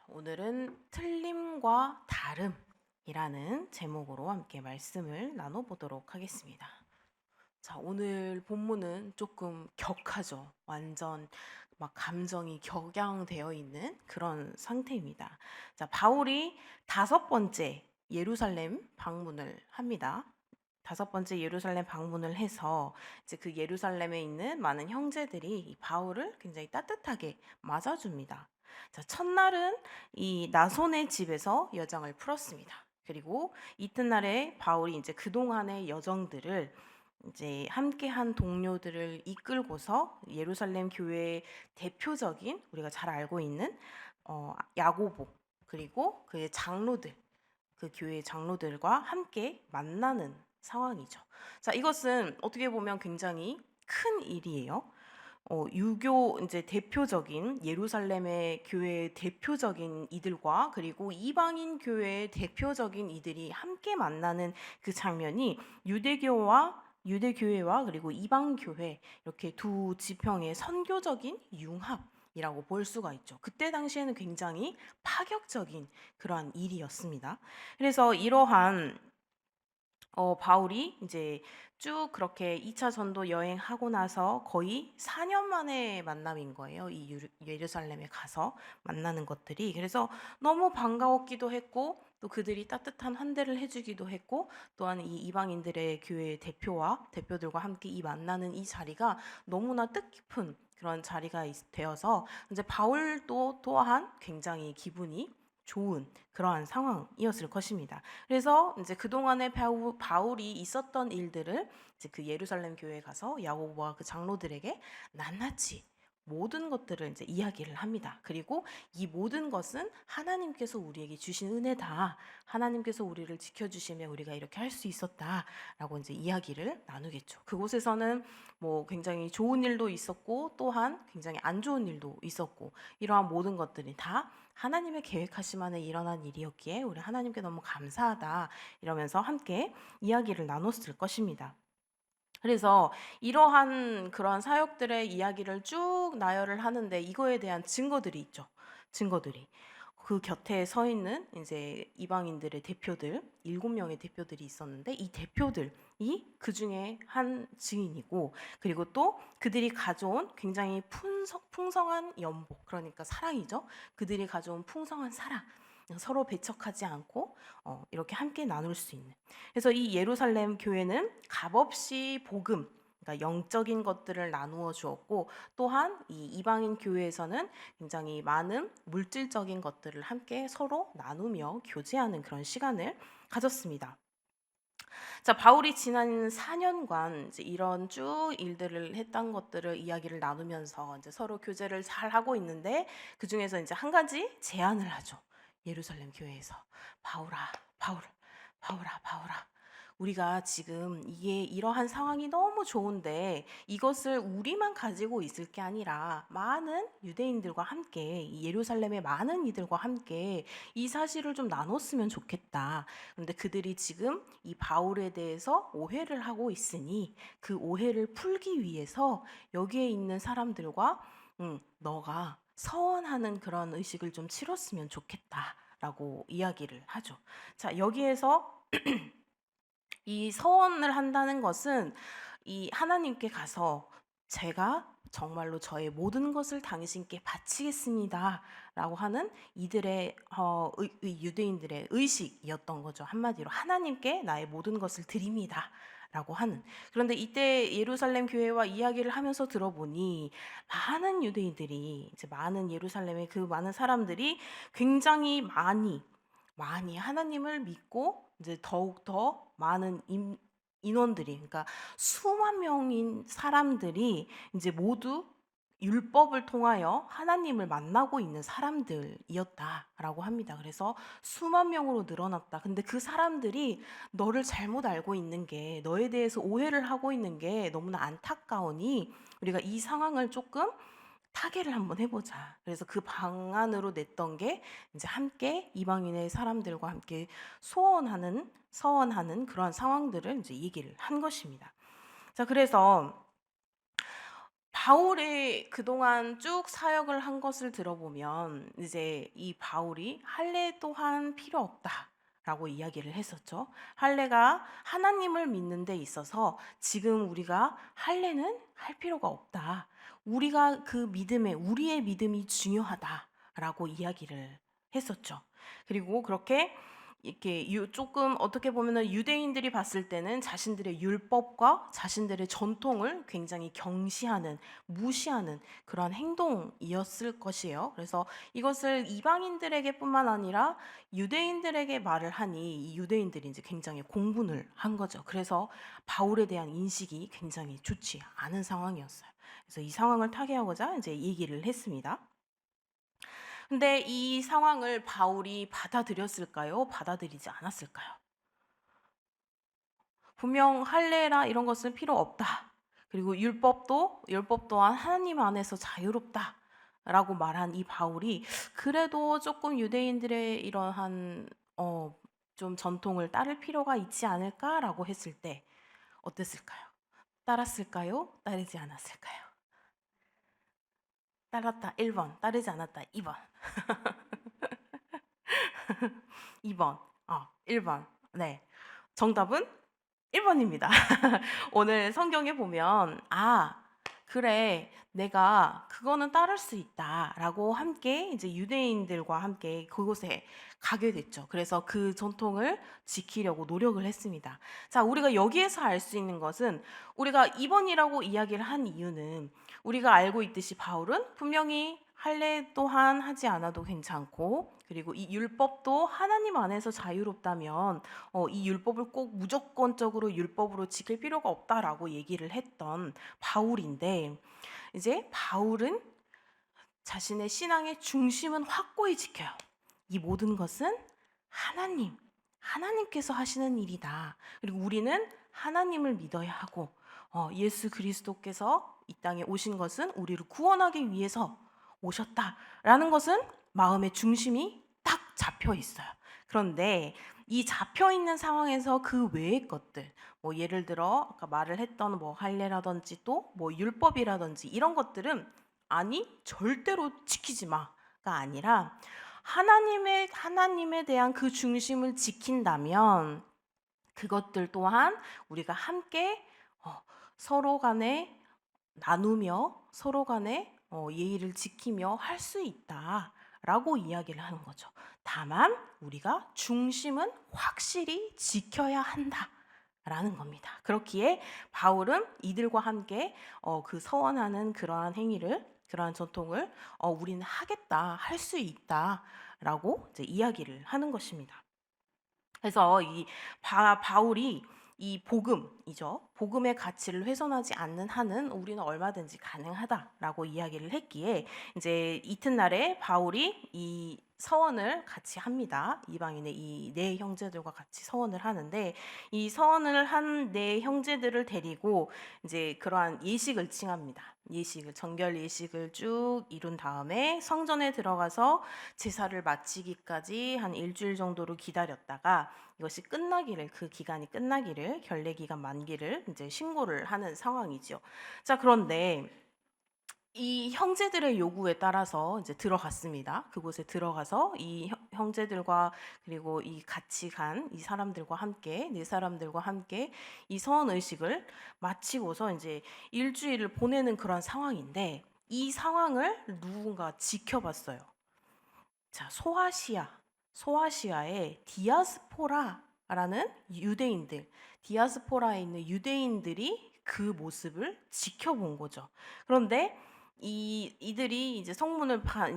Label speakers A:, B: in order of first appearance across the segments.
A: 오늘은 틀림과 다름이라는 제목으로 함께 말씀을 나눠보도록 하겠습니다. 자, 오늘 본문은 조금 격하죠. 완전 막 감정이 격양되어 있는 그런 상태입니다. 자, 바울이 5번째 예루살렘 방문을 합니다. 5번째 예루살렘 방문을 해서 이제 그 예루살렘에 있는 많은 형제들이 이 바울을 굉장히 따뜻하게 맞아줍니다. 자, 첫날은 이 나손의 집에서 여정을 풀었습니다. 그리고 이튿날에 바울이 이제 그동안의 여정들을 이제 함께한 동료들을 이끌고서 예루살렘 교회의 대표적인 우리가 잘 알고 있는 야고보 그리고 그의 장로들 그 교회의 장로들과 함께 만나는 상황이죠. 자, 이것은 어떻게 보면 굉장히 큰 일이에요. 유교 이제 대표적인 예루살렘의 교회의 대표적인 이들과 그리고 이방인 교회의 대표적인 이들이 함께 만나는 그 장면이 유대교회와 그리고 이방교회 이렇게 두 지평의 선교적인 융합이라고 볼 수가 있죠. 그때 당시에는 굉장히 파격적인 그러한 일이었습니다. 그래서 이러한 바울이 이제 쭉 그렇게 2차 전도 여행하고 나서 거의 4년 만에 만남인 거예요. 이 예루살렘에 가서 만나는 것들이. 그래서 너무 반가웠기도 했고 또 그들이 따뜻한 환대를 해주기도 했고 또한 이 이방인들의 교회 대표들과 함께 이 만나는 이 자리가 너무나 뜻깊은 그런 자리가 되어서 이제 바울도 또한 굉장히 기분이 좋은 그러한 상황이었을 것입니다. 그래서 이제 그동안에 바울이 있었던 일들을 이제 그 예루살렘 교회에 가서 야고보와 그 장로들에게 낱낱이 모든 것들을 이제 이야기를 합니다. 그리고 이 모든 것은 하나님께서 우리에게 주신 은혜다. 하나님께서 우리를 지켜주시며 우리가 이렇게 할 수 있었다라고 이제 이야기를 나누겠죠. 그곳에서는 뭐 굉장히 좋은 일도 있었고 또한 굉장히 안 좋은 일도 있었고 이러한 모든 것들이 다 하나님의 계획하심 안에 일어난 일이었기에 우리 하나님께 너무 감사하다 이러면서 함께 이야기를 나눴을 것입니다. 그래서 이러한 그런 사역들의 이야기를 쭉 나열을 하는데 이거에 대한 증거들이 있죠. 증거들이. 그 곁에 서 있는 이제 이방인들의 대표들, 7명의 대표들이 있었는데 이 대표들이 그 중에 한 증인이고 그리고 또 그들이 가져온 굉장히 풍성한 연복, 그러니까 사랑이죠. 그들이 가져온 풍성한 사랑. 서로 배척하지 않고 이렇게 함께 나눌 수 있는. 그래서 이 예루살렘 교회는 값없이 복음, 그러니까 영적인 것들을 나누어 주었고 또한 이 이방인 교회에서는 굉장히 많은 물질적인 것들을 함께 서로 나누며 교제하는 그런 시간을 가졌습니다. 자, 바울이 지난 4년간 이제 이런 쭉 일들을 했던 것들을 이야기를 나누면서 이제 서로 교제를 잘 하고 있는데 그 중에서 이제 한 가지 제안을 하죠. 예루살렘 교회에서 바울아. 우리가 지금 이게 이러한 상황이 너무 좋은데 이것을 우리만 가지고 있을 게 아니라 많은 유대인들과 함께 이 예루살렘의 많은 이들과 함께 이 사실을 좀 나눴으면 좋겠다. 그런데 그들이 지금 이 바울에 대해서 오해를 하고 있으니 그 오해를 풀기 위해서 여기에 있는 사람들과 너가 서원하는 그런 의식을 좀 치렀으면 좋겠다라고 이야기를 하죠. 자, 여기에서 이 서원을 한다는 것은 이 하나님께 가서 제가 정말로 저의 모든 것을 당신께 바치겠습니다라고 하는 이들의 유대인들의 의식이었던 거죠. 한마디로 하나님께 나의 모든 것을 드립니다라고 하는. 그런데 이때 예루살렘 교회와 이야기를 하면서 들어보니 많은 유대인들이 이제 많은 예루살렘의 그 많은 사람들이 굉장히 많이 하나님을 믿고 이제 더욱 더 많은 인원들이 그러니까 수만 명인 사람들이 이제 모두 율법을 통하여 하나님을 만나고 있는 사람들이었다라고 합니다. 그래서 수만 명으로 늘어났다. 근데 그 사람들이 너를 잘못 알고 있는 게 너에 대해서 오해를 하고 있는 게 너무나 안타까우니 우리가 이 상황을 조금 타개를 한번 해보자. 그래서 그 방안으로 냈던 게 이제 함께 이방인의 사람들과 함께 서원하는 그러한 상황들을 이제 얘기를 한 것입니다. 자, 그래서 바울이 그동안 쭉 사역을 한 것을 들어보면 이제 이 바울이 할례 또한 필요 없다라고 이야기를 했었죠. 할례가 하나님을 믿는 데 있어서 지금 우리가 할례는 할 필요가 없다. 우리가 그 믿음에 우리의 믿음이 중요하다라고 이야기를 했었죠. 그리고 그렇게 이렇게 조금 어떻게 보면은 유대인들이 봤을 때는 자신들의 율법과 자신들의 전통을 굉장히 경시하는, 무시하는 그런 행동이었을 것이에요. 그래서 이것을 이방인들에게뿐만 아니라 유대인들에게 말을 하니 이 유대인들이 이제 굉장히 공분을 한 거죠. 그래서 바울에 대한 인식이 굉장히 좋지 않은 상황이었어요. 그래서 이 상황을 타개하고자 이제 얘기를 했습니다. 근데 이 상황을 바울이 받아들였을까요? 받아들이지 않았을까요? 분명 할례라 이런 것은 필요 없다. 그리고 율법 또한 하나님 안에서 자유롭다라고 말한 이 바울이 그래도 조금 유대인들의 이러한 좀 전통을 따를 필요가 있지 않을까라고 했을 때 어땠을까요? 따랐을까요? 따르지 않았을까요? 따랐다 1번, 따르지 않았다 2번. 2번. 1번. 네. 정답은 1번입니다. 오늘 성경에 보면 그래. 내가 그거는 따를 수 있다라고 함께 이제 유대인들과 함께 그곳에 가게 됐죠. 그래서 그 전통을 지키려고 노력을 했습니다. 자, 우리가 여기에서 알 수 있는 것은 우리가 2번이라고 이야기를 한 이유는 우리가 알고 있듯이 바울은 분명히 할례 또한 하지 않아도 괜찮고 그리고 이 율법도 하나님 안에서 자유롭다면 이 율법을 꼭 무조건적으로 율법으로 지킬 필요가 없다라고 얘기를 했던 바울인데 이제 바울은 자신의 신앙의 중심은 확고히 지켜요. 이 모든 것은 하나님께서 하시는 일이다. 그리고 우리는 하나님을 믿어야 하고 예수 그리스도께서 이 땅에 오신 것은 우리를 구원하기 위해서 오셨다라는 것은 마음의 중심이 딱 잡혀 있어요. 그런데 이 잡혀 있는 상황에서 그 외의 것들, 뭐 예를 들어 아까 말을 했던 뭐 할례라든지 또 뭐 율법이라든지 이런 것들은 아니 절대로 지키지 마가 아니라 하나님에 대한 그 중심을 지킨다면 그것들 또한 우리가 함께 서로 간에 나누며 서로 간에 예의를 지키며 할 수 있다라고 이야기를 하는 거죠. 다만 우리가 중심은 확실히 지켜야 한다라는 겁니다. 그렇기에 바울은 이들과 함께 그 서원하는 그러한 행위를 그러한 전통을 우리는 하겠다, 할 수 있다라고 이제 이야기를 하는 것입니다. 그래서 이 바울이 이 복음이죠. 복음의 가치를 훼손하지 않는 한은 우리는 얼마든지 가능하다라고 이야기를 했기에 이제 이튿날에 바울이 이 서원을 같이 합니다. 이방인의 이 네 형제들과 같이 서원을 하는데 이 서원을 한 네 형제들을 데리고 이제 그러한 예식을 칭합니다. 정결 예식을 쭉 이룬 다음에 성전에 들어가서 제사를 마치기까지 한 일주일 정도로 기다렸다가 이것이 끝나기를 그 기간이 끝나기를 결례 기간 만기를 이제 신고를 하는 상황이죠. 자, 그런데 이 형제들의 요구에 따라서 이제 들어갔습니다. 그곳에 들어가서 이 형제들과 그리고 이 같이 간 이 사람들과 함께 네 사람들과 함께 이 서원 의식을 마치고서 이제 일주일을 보내는 그런 상황인데 이 상황을 누군가 지켜봤어요. 자, 소아시아의 디아스포라라는 디아스포라에 있는 유대인들이 그 모습을 지켜본 거죠. 그런데 이들이 이제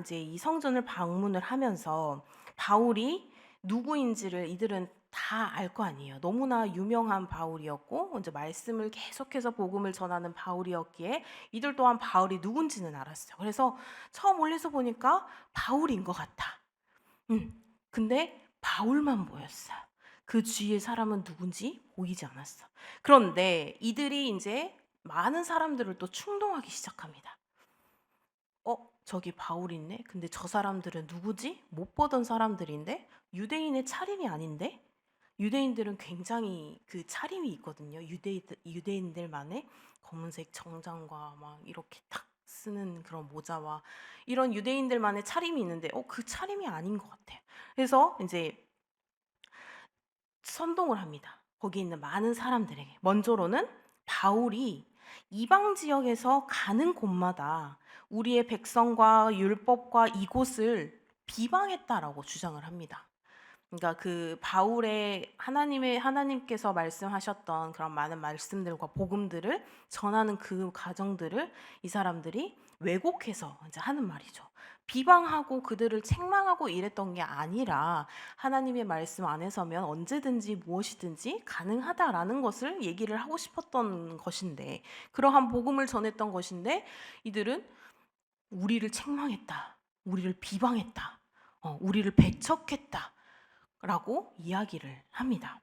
A: 이제 이 성전을 방문을 하면서 바울이 누구인지를 이들은 다 알 거 아니에요. 너무나 유명한 바울이었고 이제 말씀을 계속해서 복음을 전하는 바울이었기에 이들 또한 바울이 누군지는 알았어요. 그래서 처음 멀리서 보니까 바울인 것 같아. 근데 바울만 보였어요. 그 주위의 사람은 누군지 보이지 않았어. 그런데 이들이 이제 많은 사람들을 또 충동하기 시작합니다. 저기 바울 있네? 근데 저 사람들은 누구지? 못 보던 사람들인데? 유대인의 차림이 아닌데? 유대인들은 굉장히 그 차림이 있거든요. 유대인들만의 검은색 정장과 막 이렇게 탁 쓰는 그런 모자와 이런 유대인들만의 차림이 있는데 그 차림이 아닌 것 같아요. 그래서 이제 선동을 합니다. 거기 있는 많은 사람들에게. 먼저로는 바울이 이방 지역에서 가는 곳마다 우리의 백성과 율법과 이곳을 비방했다라고 주장을 합니다. 그러니까 그 바울의 하나님께서 말씀하셨던 그런 많은 말씀들과 복음들을 전하는 그 과정들을 이 사람들이 왜곡해서 이제 하는 말이죠. 비방하고 그들을 책망하고 이랬던 게 아니라 하나님의 말씀 안에 서면 언제든지 무엇이든지 가능하다라는 것을 얘기를 하고 싶었던 것인데, 그러한 복음을 전했던 것인데 이들은 우리를 책망했다, 우리를 비방했다, 우리를 배척했다 라고 이야기를 합니다.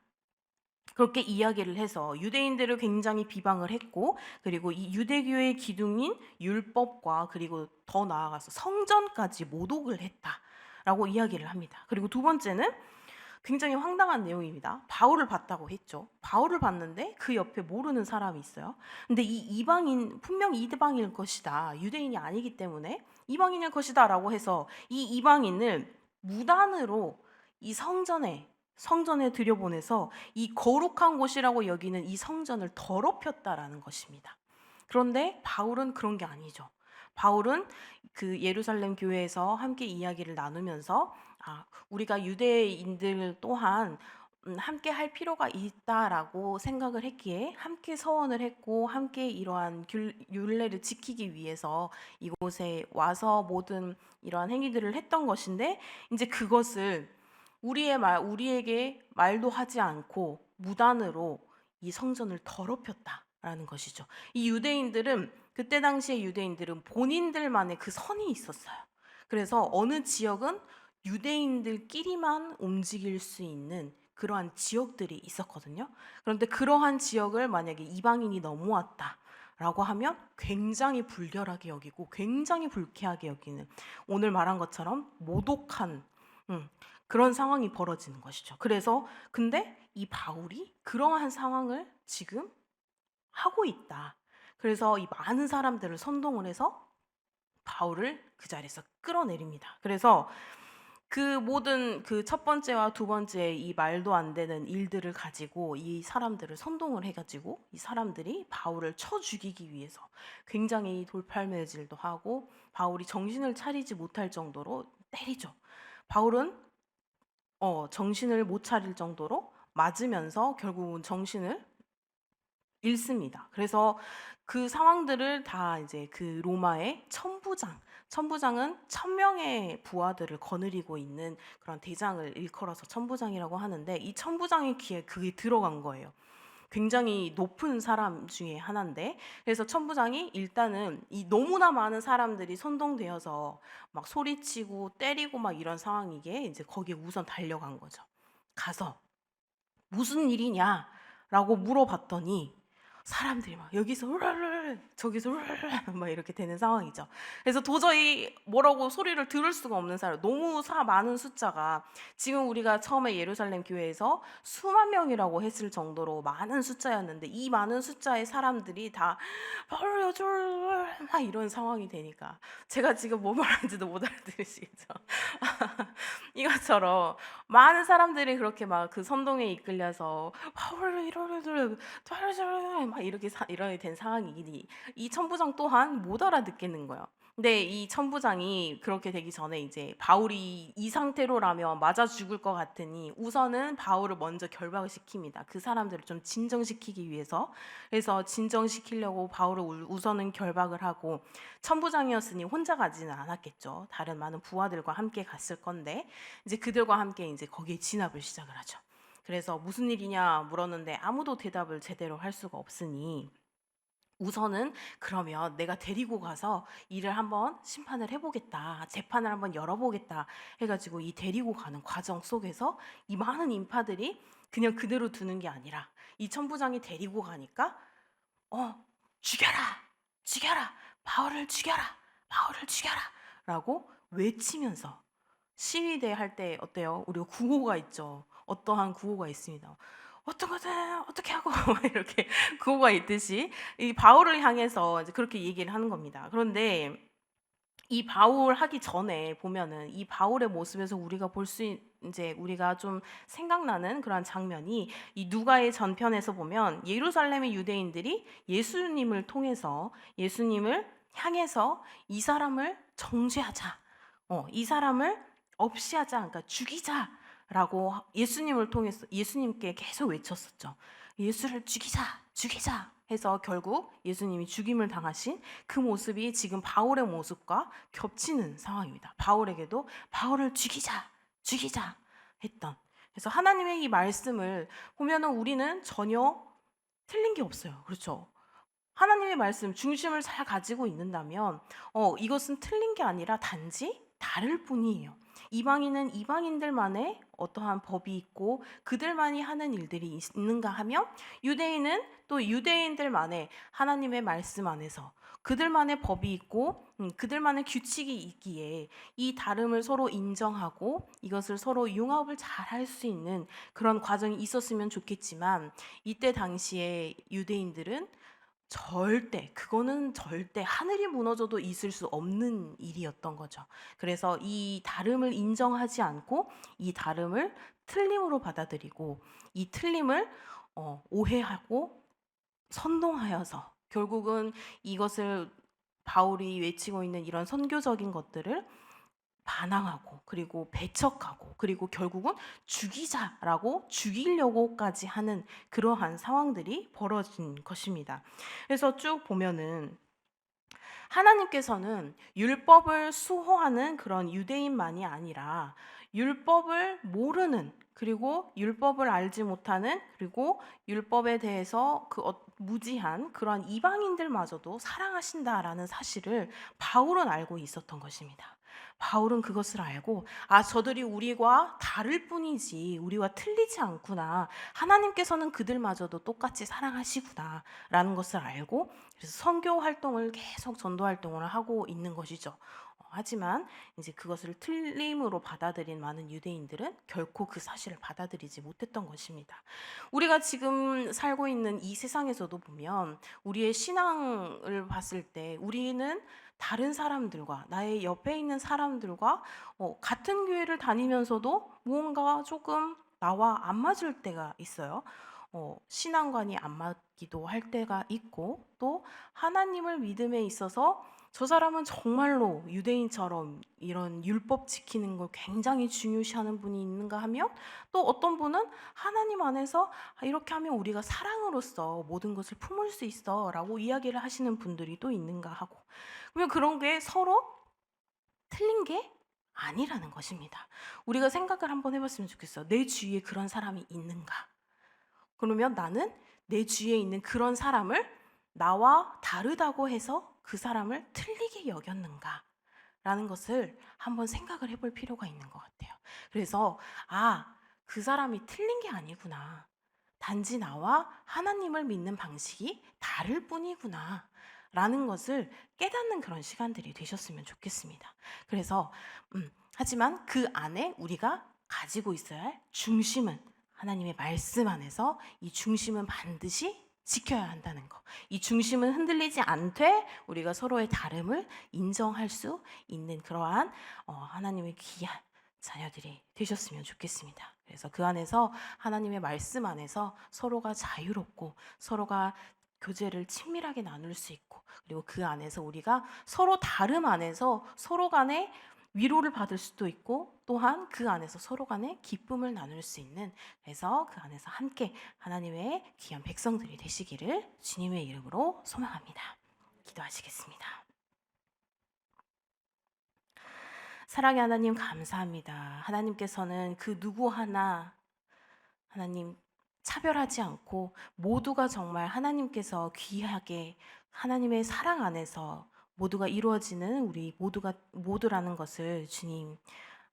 A: 그렇게 이야기를 해서 유대인들을 굉장히 비방을 했고, 그리고 이 유대교의 기둥인 율법과 그리고 더 나아가서 성전까지 모독을 했다라고 이야기를 합니다. 그리고 두 번째는 굉장히 황당한 내용입니다. 바울을 봤다고 했죠. 바울을 봤는데 그 옆에 모르는 사람이 있어요. 근데 이 이방인, 분명 이방인일 것이다, 유대인이 아니기 때문에 이방인일 것이다 라고 해서 이 이방인을 무단으로 이 성전에 들여보내서 이 거룩한 곳이라고 여기는 이 성전을 더럽혔다라는 것입니다. 그런데 바울은 그런 게 아니죠. 바울은 그 예루살렘 교회에서 함께 이야기를 나누면서 우리가 유대인들 또한 함께 할 필요가 있다라고 생각을 했기에 함께 서원을 했고, 함께 이러한 율례를 지키기 위해서 이곳에 와서 모든 이러한 행위들을 했던 것인데, 이제 그것을 우리에게 말도 하지 않고 무단으로 이 성전을 더럽혔다라는 것이죠. 이 유대인들은, 그때 당시의 유대인들은 본인들만의 그 선이 있었어요. 그래서 어느 지역은 유대인들끼리만 움직일 수 있는 그러한 지역들이 있었거든요. 그런데 그러한 지역을 만약에 이방인이 넘어왔다라고 하면 굉장히 불결하게 여기고 굉장히 불쾌하게 여기는, 오늘 말한 것처럼 모독한 그런 상황이 벌어지는 것이죠. 그래서 근데 이 바울이 그러한 상황을 지금 하고 있다. 그래서 이 많은 사람들을 선동을 해서 바울을 그 자리에서 끌어내립니다. 그래서 그 모든 그 첫 번째와 두 번째 이 말도 안 되는 일들을 가지고 이 사람들을 선동을 해가지고 이 사람들이 바울을 쳐 죽이기 위해서 굉장히 돌팔매질도 하고 바울이 정신을 차리지 못할 정도로 때리죠. 바울은 정신을 못 차릴 정도로 맞으면서 결국은 정신을 잃습니다. 그래서 그 상황들을 다 이제 그 로마의 천부장은 1000명의 부하들을 거느리고 있는 그런 대장을 일컬어서 천부장이라고 하는데, 이 천부장의 귀에 그게 들어간 거예요. 굉장히 높은 사람 중에 하나인데, 그래서 천부장이 일단은 이 너무나 많은 사람들이 선동되어서 막 소리치고 때리고 막 이런 상황이기에 이제 거기에 우선 달려간 거죠. 가서 무슨 일이냐라고 물어봤더니 사람들이 막 여기서 으르르 저기서 으르르 막 이렇게 되는 상황이죠. 그래서 도저히 뭐라고 소리를 들을 수가 없는 사람, 너무 많은 숫자가, 지금 우리가 처음에 예루살렘 교회에서 수만 명이라고 했을 정도로 많은 숫자였는데, 이 많은 숫자의 사람들이 다 막 이런 상황이 되니까 제가 지금 뭐 말하는지도 못 알아들으시겠죠. 이것처럼 많은 사람들이 그렇게 막 그 선동에 이끌려서 막 이렇게 이렇게 된 상황이니 이 천부장 또한 못 알아듣겠는 거예요. 근데 이 천부장이 그렇게 되기 전에 이제 바울이 이 상태로라면 맞아 죽을 것 같으니 우선은 바울을 먼저 결박을 시킵니다. 그 사람들을 좀 진정시키기 위해서. 그래서 진정시키려고 바울을 우선은 결박을 하고, 천부장이었으니 혼자 가지는 않았겠죠. 다른 많은 부하들과 함께 갔을 건데 이제 그들과 함께 이제 거기에 진압을 시작을 하죠. 그래서 무슨 일이냐 물었는데 아무도 대답을 제대로 할 수가 없으니 우선은 그러면 내가 데리고 가서 일을 한번 심판을 해보겠다, 재판을 한번 열어보겠다 해가지고 이 데리고 가는 과정 속에서 이 많은 인파들이 그냥 그대로 두는 게 아니라 이 천부장이 데리고 가니까 죽여라, 죽여라, 바울을 죽여라, 바울을 죽여라 라고 외치면서 시위대 할 때 어때요? 우리가 구호가 있죠. 어떠한 구호가 있습니다. 어떤 것을 어떻게 하고 막 이렇게 구호가 있듯이 이 바울을 향해서 이제 그렇게 얘기를 하는 겁니다. 그런데 이 바울 하기 전에 보면은 이 바울의 모습에서 우리가 볼 수 이제 우리가 좀 생각나는 그런 장면이 이 누가의 전편에서 보면 예루살렘의 유대인들이 예수님을 통해서 예수님을 향해서 이 사람을 정죄하자. 이 사람을 없이 하자. 그러니까 죽이자라고 예수님을 통해서 예수님께 계속 외쳤었죠. 예수를 죽이자. 죽이자. 해서 결국 예수님이 죽임을 당하신 그 모습이 지금 바울의 모습과 겹치는 상황입니다. 바울에게도 바울을 죽이자, 죽이자 했던. 그래서 하나님의 이 말씀을 보면은 우리는 전혀 틀린 게 없어요. 그렇죠? 하나님의 말씀 중심을 잘 가지고 있는다면 이것은 틀린 게 아니라 단지 다를 뿐이에요. 이방인은 이방인들만의 어떠한 법이 있고 그들만이 하는 일들이 있는가 하면 유대인은 또 유대인들만의 하나님의 말씀 안에서 그들만의 법이 있고 그들만의 규칙이 있기에 이 다름을 서로 인정하고 이것을 서로 융합을 잘 할 수 있는 그런 과정이 있었으면 좋겠지만 이때 당시에 유대인들은 그거는 절대 하늘이 무너져도 있을 수 없는 일이었던 거죠. 그래서 이 다름을 인정하지 않고 이 다름을 틀림으로 받아들이고 이 틀림을 오해하고 선동하여서 결국은 이것을 바울이 외치고 있는 이런 선교적인 것들을 반항하고 그리고 배척하고 그리고 결국은 죽이자라고 죽이려고까지 하는 그러한 상황들이 벌어진 것입니다. 그래서 쭉 보면은 하나님께서는 율법을 수호하는 그런 유대인만이 아니라 율법을 모르는 그리고 율법을 알지 못하는 그리고 율법에 대해서 무지한 그런 이방인들마저도 사랑하신다라는 사실을 바울은 알고 있었던 것입니다. 바울은 그것을 알고 저들이 우리와 다를 뿐이지 우리와 틀리지 않구나. 하나님께서는 그들마저도 똑같이 사랑하시구나 라는 것을 알고 그래서 선교 활동을 계속 전도 활동을 하고 있는 것이죠. 하지만 이제 그것을 틀림으로 받아들인 많은 유대인들은 결코 그 사실을 받아들이지 못했던 것입니다. 우리가 지금 살고 있는 이 세상에서도 보면 우리의 신앙을 봤을 때 우리는 다른 사람들과 나의 옆에 있는 사람들과 같은 교회를 다니면서도 무언가 조금 나와 안 맞을 때가 있어요. 신앙관이 안 맞기도 할 때가 있고 또 하나님을 믿음에 있어서 저 사람은 정말로 유대인처럼 이런 율법 지키는 걸 굉장히 중요시하는 분이 있는가 하면 또 어떤 분은 하나님 안에서 이렇게 하면 우리가 사랑으로서 모든 것을 품을 수 있어 라고 이야기를 하시는 분들이 또 있는가 하고 그러면 그런 게 서로 틀린 게 아니라는 것입니다. 우리가 생각을 한번 해봤으면 좋겠어. 내 주위에 그런 사람이 있는가? 그러면 나는 내 주위에 있는 그런 사람을 나와 다르다고 해서 그 사람을 틀리게 여겼는가? 라는 것을 한번 생각을 해볼 필요가 있는 것 같아요. 그래서 그 사람이 틀린 게 아니구나. 단지 나와 하나님을 믿는 방식이 다를 뿐이구나. 라는 것을 깨닫는 그런 시간들이 되셨으면 좋겠습니다. 그래서 하지만 그 안에 우리가 가지고 있어야 할 중심은 하나님의 말씀 안에서 이 중심은 반드시 지켜야 한다는 거. 이 중심은 흔들리지 않되 우리가 서로의 다름을 인정할 수 있는 그러한 하나님의 귀한 자녀들이 되셨으면 좋겠습니다. 그래서 그 안에서 하나님의 말씀 안에서 서로가 자유롭고 서로가 교제를 친밀하게 나눌 수 있고 그리고 그 안에서 우리가 서로 다름 안에서 서로 간에 위로를 받을 수도 있고 또한 그 안에서 서로 간에 기쁨을 나눌 수 있는 그래서 그 안에서 함께 하나님의 귀한 백성들이 되시기를 주님의 이름으로 소망합니다. 기도하시겠습니다. 사랑의 하나님 감사합니다. 하나님께서는 그 누구 하나 하나님 차별하지 않고 모두가 정말 하나님께서 귀하게 하나님의 사랑 안에서 모두가 이루어지는 우리 모두라는 것을 주님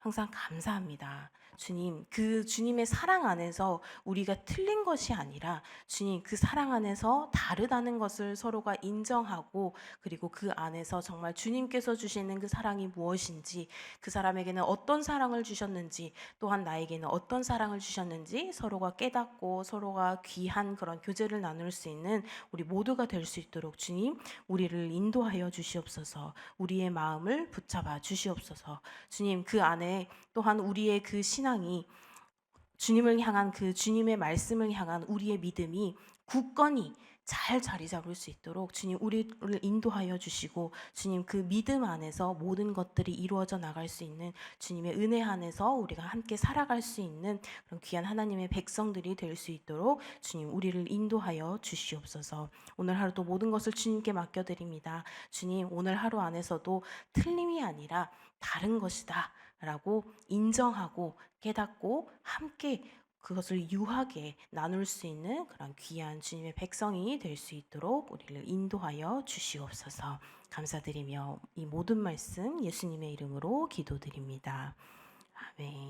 A: 항상 감사합니다. 주님, 그 주님의 사랑 안에서 우리가 틀린 것이 아니라 주님, 그 사랑 안에서 다르다는 것을 서로가 인정하고 그리고 그 안에서 정말 주님께서 주시는 그 사랑이 무엇인지, 그 사람에게는 어떤 사랑을 주셨는지, 또한 나에게는 어떤 사랑을 주셨는지 서로가 깨닫고 서로가 귀한 그런 교제를 나눌 수 있는 우리 모두가 될 수 있도록 주님, 우리를 인도하여 주시옵소서. 우리의 마음을 붙잡아 주시옵소서. 주님, 그 안에 또한 우리의 그 신앙이 주님을 향한 그 주님의 말씀을 향한 우리의 믿음이 굳건히 잘 자리 잡을 수 있도록 주님 우리를 인도하여 주시고 주님 그 믿음 안에서 모든 것들이 이루어져 나갈 수 있는 주님의 은혜 안에서 우리가 함께 살아갈 수 있는 그런 귀한 하나님의 백성들이 될 수 있도록 주님 우리를 인도하여 주시옵소서. 오늘 하루도 모든 것을 주님께 맡겨드립니다. 주님 오늘 하루 안에서도 틀림이 아니라 다른 것이다 라고 인정하고 깨닫고 함께 그것을 유하게 나눌 수 있는 그런 귀한 주님의 백성이 될 수 있도록 우리를 인도하여 주시옵소서. 감사드리며 이 모든 말씀 예수님의 이름으로 기도드립니다. 아멘.